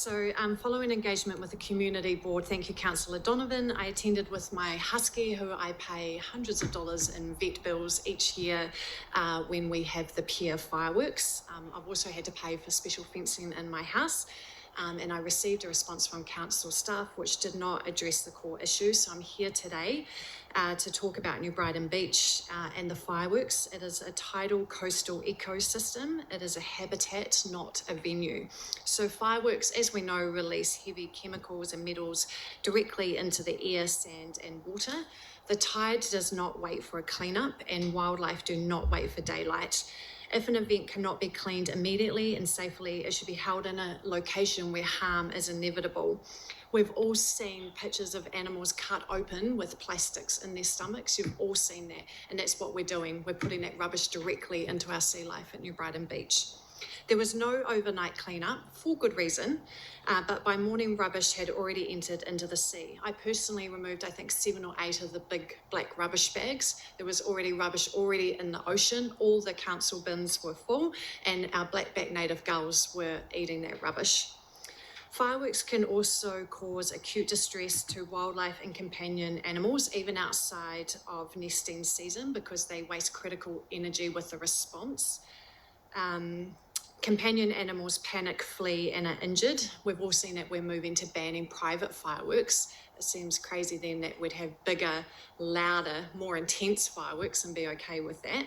So following engagement with the community board, thank you Councillor Donovan, I attended with my husky who I pay hundreds of dollars in vet bills each year when we have the pier fireworks. I've also had to pay for special fencing in my house. And I received a response from council staff which did not address the core issue. So I'm here today to talk about New Brighton Beach and the fireworks. It is a tidal coastal ecosystem. It is a habitat, not a venue. So fireworks, as we know, release heavy chemicals and metals directly into the air, sand and water. The tide does not wait for a cleanup and wildlife do not wait for daylight. If an event cannot be cleaned immediately and safely, it should be held in a location where harm is inevitable. We've all seen pictures of animals cut open with plastics in their stomachs. You've all seen that. And that's what we're doing. We're putting that rubbish directly into our sea life at New Brighton Beach. There was no overnight cleanup for good reason, but by morning rubbish had already entered into the sea. I personally removed, I think, 7 or 8 of the big black rubbish bags. There was rubbish already in the ocean. All the council bins were full and our blackback native gulls were eating that rubbish. Fireworks can also cause acute distress to wildlife and companion animals, even outside of nesting season, because they waste critical energy with the response. Companion animals panic, flee and are injured. We've all seen that we're moving to banning private fireworks. It seems crazy then that we'd have bigger, louder, more intense fireworks and be okay with that.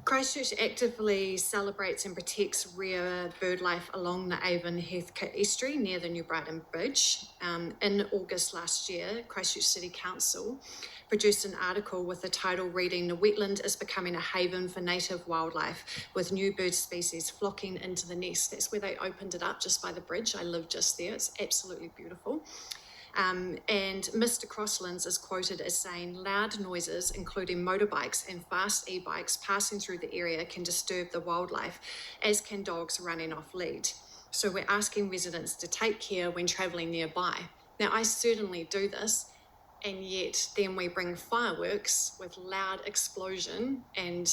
Christchurch actively celebrates and protects rare bird life along the Avon Heathcote estuary near the New Brighton Bridge. In August last year, Christchurch City Council produced an article with the title reading, "The wetland is becoming a haven for native wildlife with new bird species flocking into the nest." That's where they opened it up, just by the bridge. I live just there. It's absolutely beautiful. And Mr. Crosslands is quoted as saying, "Loud noises, including motorbikes and fast e-bikes passing through the area can disturb the wildlife, as can dogs running off lead. So we're asking residents to take care when travelling nearby." Now, I certainly do this, and yet then we bring fireworks with loud explosion and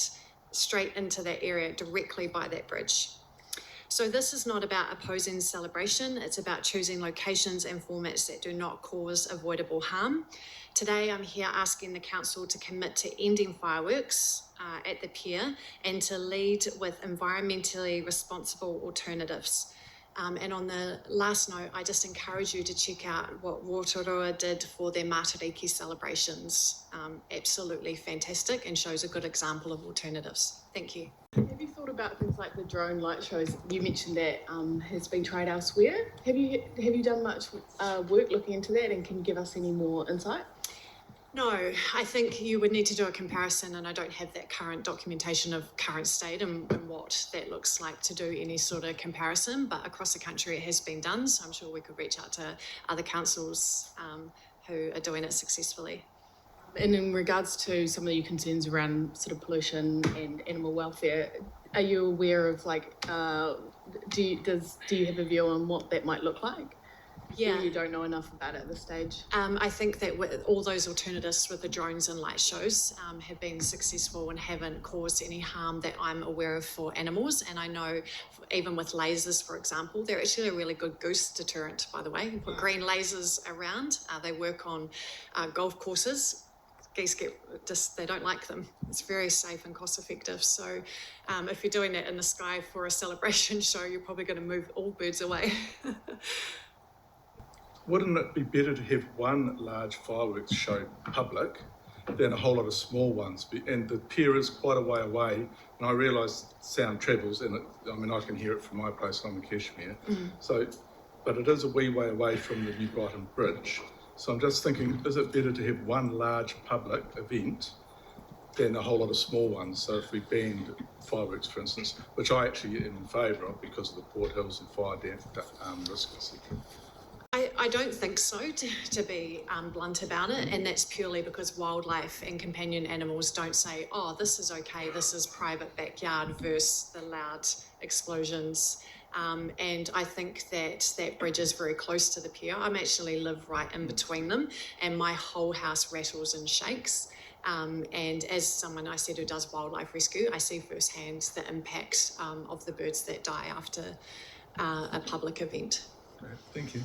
straight into that area directly by that bridge. So this is not about opposing celebration, it's about choosing locations and formats that do not cause avoidable harm. Today I'm here asking the council to commit to ending fireworks at the pier and to lead with environmentally responsible alternatives. And on the last note, I just encourage you to check out what Rotorua did for their Matariki celebrations. Absolutely fantastic and shows a good example of alternatives. Thank you. Have you thought about things like the drone light shows? You mentioned that has been tried elsewhere. Have you done much work looking into that, and can you give us any more insight? No, I think you would need to do a comparison, and I don't have that current documentation of current state and what that looks like to do any sort of comparison, but across the country it has been done, so I'm sure we could reach out to other councils who are doing it successfully. And in regards to some of your concerns around sort of pollution and animal welfare, are you aware of do you have a view on what that might look like? Yeah. Or you don't know enough about it at this stage? I think that with all those alternatives with the drones and light shows have been successful and haven't caused any harm that I'm aware of for animals. And I know even with lasers, for example, they're actually a really good goose deterrent, by the way. You put green lasers around, they work on golf courses. Geese they don't like them. It's very safe and cost effective. So if you're doing that in the sky for a celebration show, you're probably going to move all birds away. Wouldn't it be better to have one large fireworks show public than a whole lot of small ones? And the pier is quite a way away, and I realise sound travels, and I can hear it from my place. I'm in Cashmere, but it is a wee way away from the New Brighton Bridge. So I'm just thinking, is it better to have one large public event than a whole lot of small ones? So if we banned fireworks, for instance, which I actually am in favour of because of the Port Hills and fire risk, etc. I don't think so, to be blunt about it, and that's purely because wildlife and companion animals don't say, "Oh, this is okay, this is private backyard," versus the loud explosions. And I think that bridge is very close to the pier. I actually live right in between them, and my whole house rattles and shakes. And as someone I said who does wildlife rescue, I see firsthand the impact of the birds that die after a public event. Thank you.